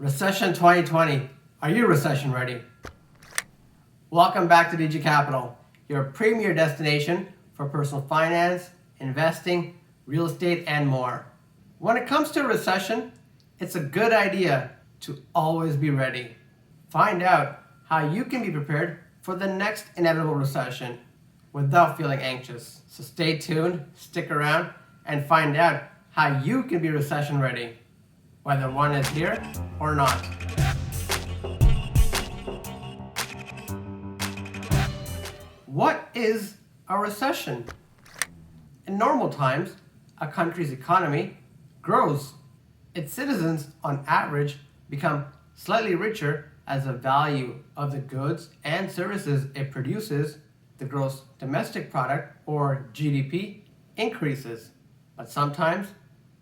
Recession 2020. Are you recession ready? Welcome back to DG Capital, your premier destination for personal finance, investing, real estate, and more. When it comes to a recession, it's a good idea to always be ready. Find out how you can be prepared for the next inevitable recession without feeling anxious. So stay tuned, stick around, and find out how you can be recession ready, whether one is here or not. What is a recession? In normal times, a country's economy grows. Its citizens, on average, become slightly richer as the value of the goods and services it produces, the gross domestic product, or GDP, increases. But sometimes,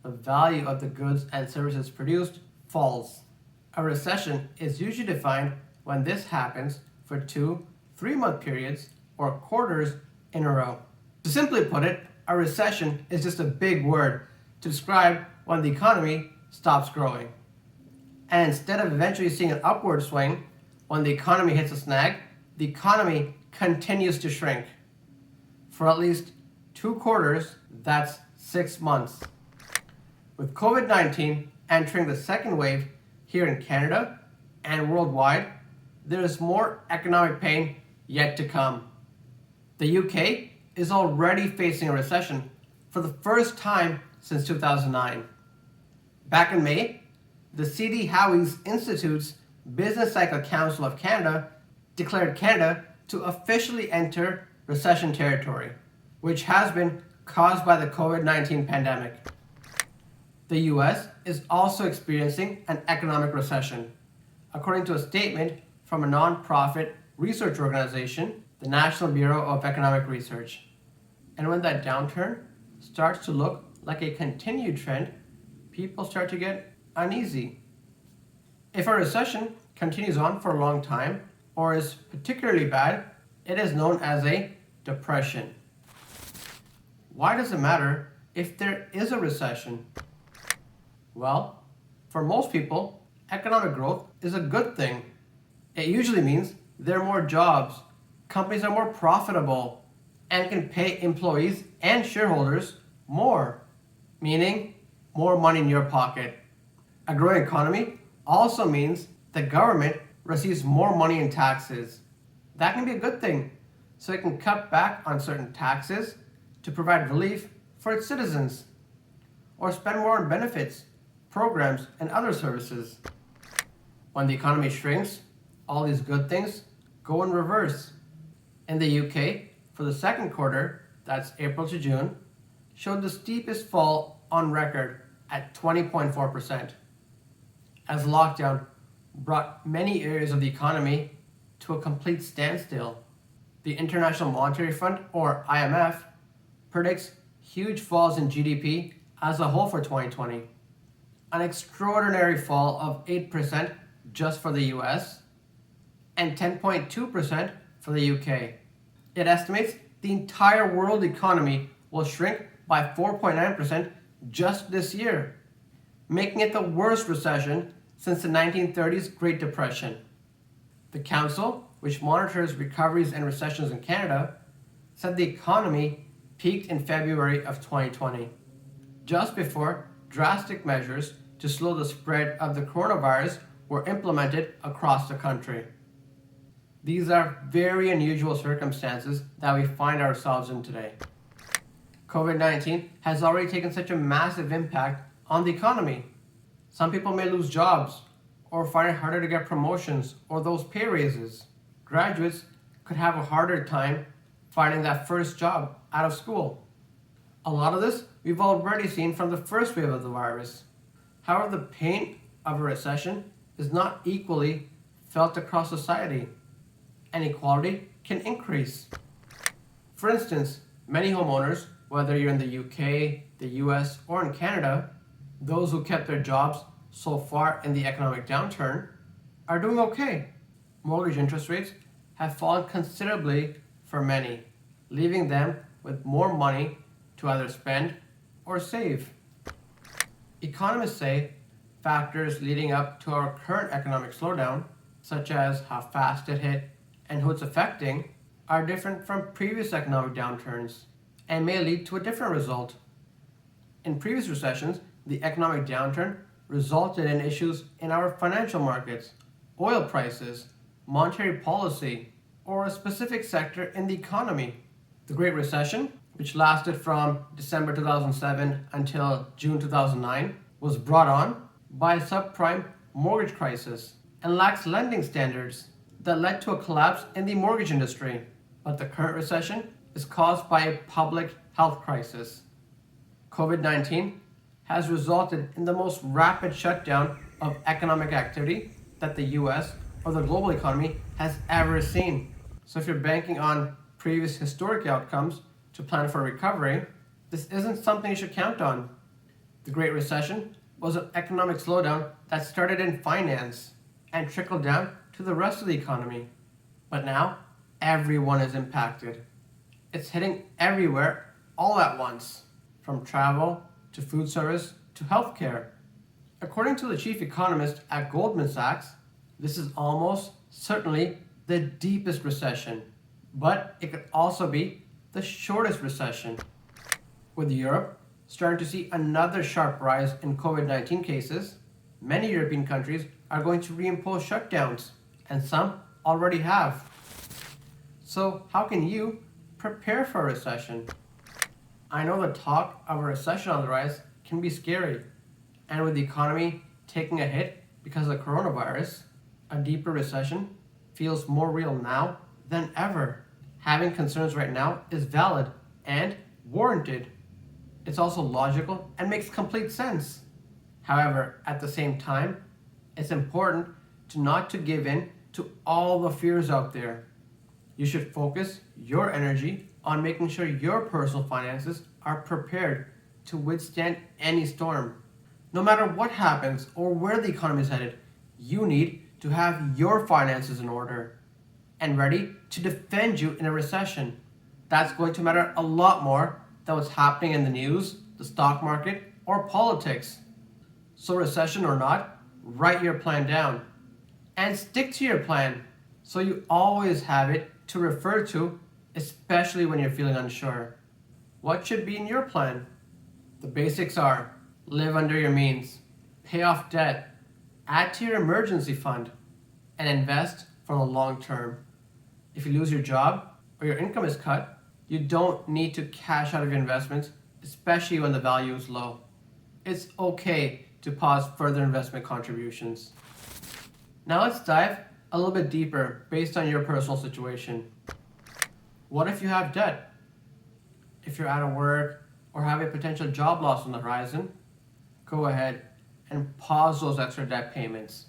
the value of the goods and services produced falls. A recession is usually defined when this happens for 2-3-month periods or quarters in a row. To simply put it, a recession is just a big word to describe when the economy stops growing. And instead of eventually seeing an upward swing, when the economy hits a snag, the economy continues to shrink. For at least 2 quarters, that's 6 months. With COVID-19 entering the second wave here in Canada and worldwide, there is more economic pain yet to come. The UK is already facing a recession for the first time since 2009. Back in May, the C.D. Howey's Institute's Business Cycle Council of Canada declared Canada to officially enter recession territory, which has been caused by the COVID-19 pandemic. The US is also experiencing an economic recession, according to a statement from a non-profit research organization, the National Bureau of Economic Research. And when that downturn starts to look like a continued trend, people start to get uneasy. If a recession continues on for a long time or is particularly bad, it is known as a depression. Why does it matter if there is a recession? Well, for most people, economic growth is a good thing. It usually means there are more jobs, companies are more profitable, and can pay employees and shareholders more, meaning more money in your pocket. A growing economy also means the government receives more money in taxes. That can be a good thing, so it can cut back on certain taxes to provide relief for its citizens, or spend more on benefits, programs, and other services. When the economy shrinks, all these good things go in reverse. In the UK, for the second quarter, that's April to June, showed the steepest fall on record at 20.4%, as lockdown brought many areas of the economy to a complete standstill. The International Monetary Fund, or IMF, predicts huge falls in GDP as a whole for 2020. An extraordinary fall of 8% just for the US and 10.2% for the UK. It estimates the entire world economy will shrink by 4.9% just this year, making it the worst recession since the 1930s Great Depression. The council, which monitors recoveries and recessions in Canada, said the economy peaked in February of 2020, just before drastic measures to slow the spread of the coronavirus were implemented across the country. These are very unusual circumstances that we find ourselves in today. COVID-19 has already taken such a massive impact on the economy. Some people may lose jobs or find it harder to get promotions or those pay raises. Graduates could have a harder time finding that first job out of school. A lot of this we've already seen from the first wave of the virus. However, the pain of a recession is not equally felt across society. Inequality can increase. For instance, many homeowners, whether you're in the UK, the US, or in Canada, those who kept their jobs so far in the economic downturn are doing okay. Mortgage interest rates have fallen considerably for many, leaving them with more money to either spend or save. Economists say factors leading up to our current economic slowdown, such as how fast it hit and who it's affecting, are different from previous economic downturns and may lead to a different result. In previous recessions, the economic downturn resulted in issues in our financial markets, oil prices, monetary policy, or a specific sector in the economy. The Great Recession, which lasted from December 2007 until June 2009, was brought on by a subprime mortgage crisis and lax lending standards that led to a collapse in the mortgage industry. But the current recession is caused by a public health crisis. COVID-19 has resulted in the most rapid shutdown of economic activity that the US or the global economy has ever seen. So if you're banking on previous historic outcomes to plan for recovery, this isn't something you should count on. The Great Recession was an economic slowdown that started in finance and trickled down to the rest of the economy. But now, everyone is impacted. It's hitting everywhere all at once, from travel to food service to healthcare. According to the chief economist at Goldman Sachs, this is almost certainly the deepest recession, but it could also be the shortest recession. With Europe starting to see another sharp rise in COVID-19 cases, many European countries are going to reimpose shutdowns, and some already have. So how can you prepare for a recession? I know the talk of a recession on the rise can be scary, and with the economy taking a hit because of the coronavirus, a deeper recession feels more real now than ever. Having concerns right now is valid and warranted. It's also logical and makes complete sense. However, at the same time, it's important not to give in to all the fears out there. You should focus your energy on making sure your personal finances are prepared to withstand any storm. No matter what happens or where the economy is headed, you need to have your finances in order and ready to defend you in a recession. That's going to matter a lot more than what's happening in the news, the stock market, or politics. So recession or not, write your plan down and stick to your plan so you always have it to refer to, especially when you're feeling unsure. What should be in your plan? The basics are: live under your means, pay off debt, add to your emergency fund, and invest for the long term. If you lose your job or your income is cut, you don't need to cash out of your investments, especially when the value is low. It's okay to pause further investment contributions. Now let's dive a little bit deeper based on your personal situation. What if you have debt? If you're out of work or have a potential job loss on the horizon, go ahead and pause those extra debt payments.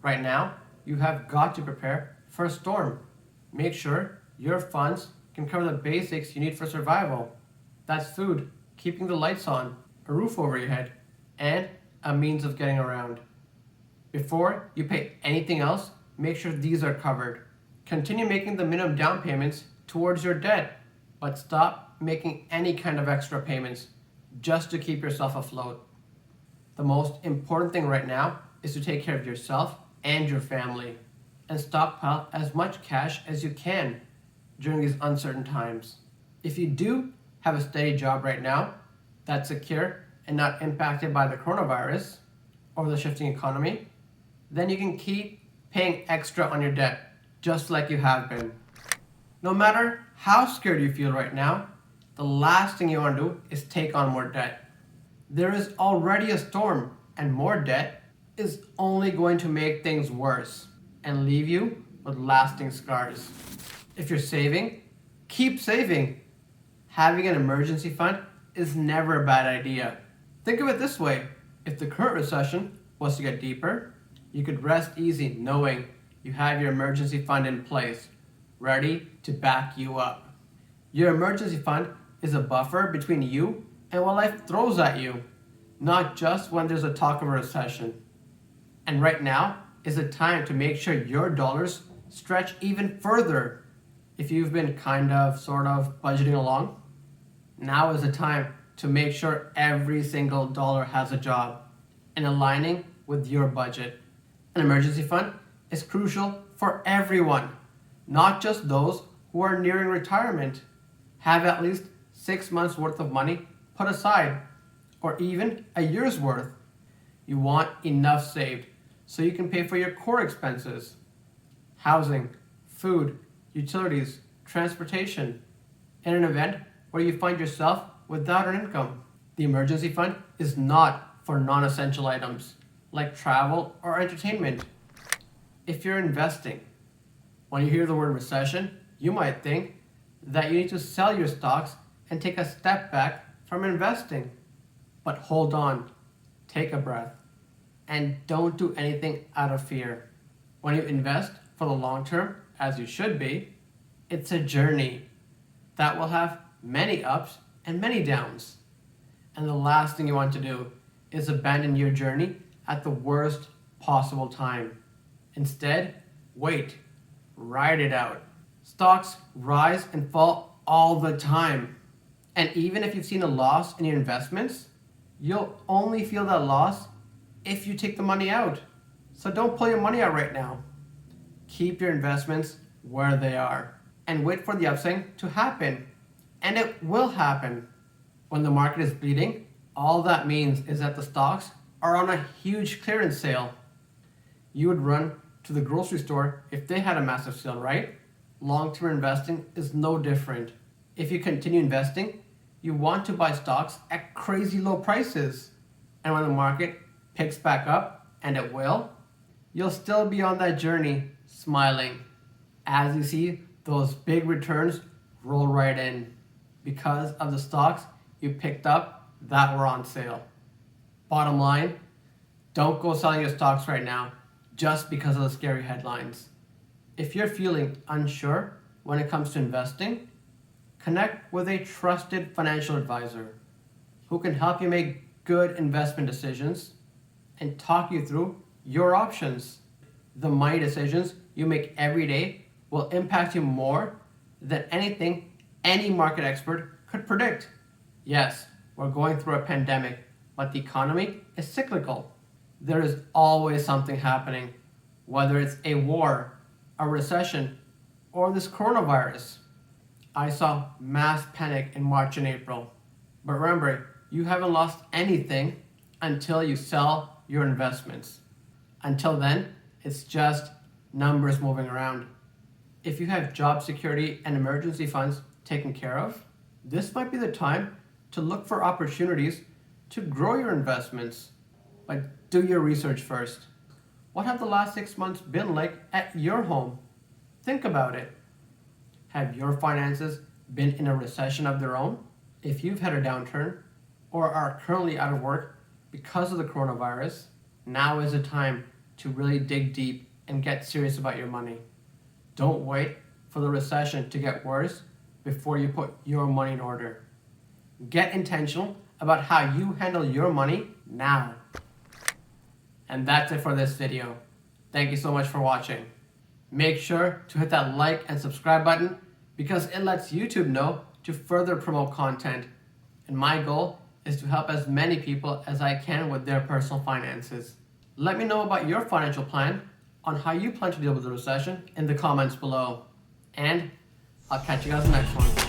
Right now, you have got to prepare for a storm. Make sure your funds can cover the basics you need for survival. That's food, keeping the lights on, a roof over your head, and a means of getting around. Before you pay anything else, make sure these are covered. Continue making the minimum down payments towards your debt, but stop making any kind of extra payments just to keep yourself afloat. The most important thing right now is to take care of yourself and your family and stockpile as much cash as you can during these uncertain times. If you do have a steady job right now that's secure and not impacted by the coronavirus or the shifting economy, then you can keep paying extra on your debt, just like you have been. No matter how scared you feel right now, the last thing you want to do is take on more debt. There is already a storm, and more debt is only going to make things worse and leave you with lasting scars. If you're saving, keep saving. Having an emergency fund is never a bad idea. Think of it this way: if the current recession was to get deeper, you could rest easy knowing you have your emergency fund in place, ready to back you up. Your emergency fund is a buffer between you and what life throws at you, not just when there's a talk of a recession. And right now is the time to make sure your dollars stretch even further. If you've been sort of budgeting along, now is the time to make sure every single dollar has a job and aligning with your budget. An emergency fund is crucial for everyone, not just those who are nearing retirement. Have at least 6 months worth of money put aside, or even a year's worth. You want enough saved so you can pay for your core expenses: housing, food, utilities, transportation, in an event where you find yourself without an income. The emergency fund is not for non-essential items like travel or entertainment. If you're investing, when you hear the word recession, you might think that you need to sell your stocks and take a step back from investing. But hold on, take a breath, and don't do anything out of fear. When you invest for the long term, as you should be, it's a journey that will have many ups and many downs. And the last thing you want to do is abandon your journey at the worst possible time. Instead, wait, ride it out. Stocks rise and fall all the time. And even if you've seen a loss in your investments, you'll only feel that loss if you take the money out. So don't pull your money out right now. Keep your investments where they are and wait for the upswing to happen. And it will happen. When the market is bleeding, all that means is that the stocks are on a huge clearance sale. You would run to the grocery store if they had a massive sale, right? Long-term investing is no different. If you continue investing, you want to buy stocks at crazy low prices. And when the market picks back up, and it will, you'll still be on that journey smiling as you see those big returns roll right in because of the stocks you picked up that were on sale. Bottom line, don't go selling your stocks right now just because of the scary headlines. If you're feeling unsure when it comes to investing, connect with a trusted financial advisor who can help you make good investment decisions and talk you through your options. The money decisions you make every day will impact you more than anything any market expert could predict. Yes, we're going through a pandemic, but the economy is cyclical. There is always something happening, whether it's a war, a recession, or this coronavirus. I saw mass panic in March and April. But remember, you haven't lost anything until you sell your investments. Until then, it's just numbers moving around. If you have job security and emergency funds taken care of, this might be the time to look for opportunities to grow your investments. But do your research first. What have the last 6 months been like at your home? Think about it. Have your finances been in a recession of their own? If you've had a downturn or are currently out of work because of the coronavirus, now is the time to really dig deep and get serious about your money. Don't wait for the recession to get worse before you put your money in order. Get intentional about how you handle your money now. And that's it for this video. Thank you so much for watching. Make sure to hit that like and subscribe button because it lets YouTube know to further promote content. And my goal is to help as many people as I can with their personal finances. Let me know about your financial plan on how you plan to deal with the recession in the comments below. And I'll catch you guys in the next one.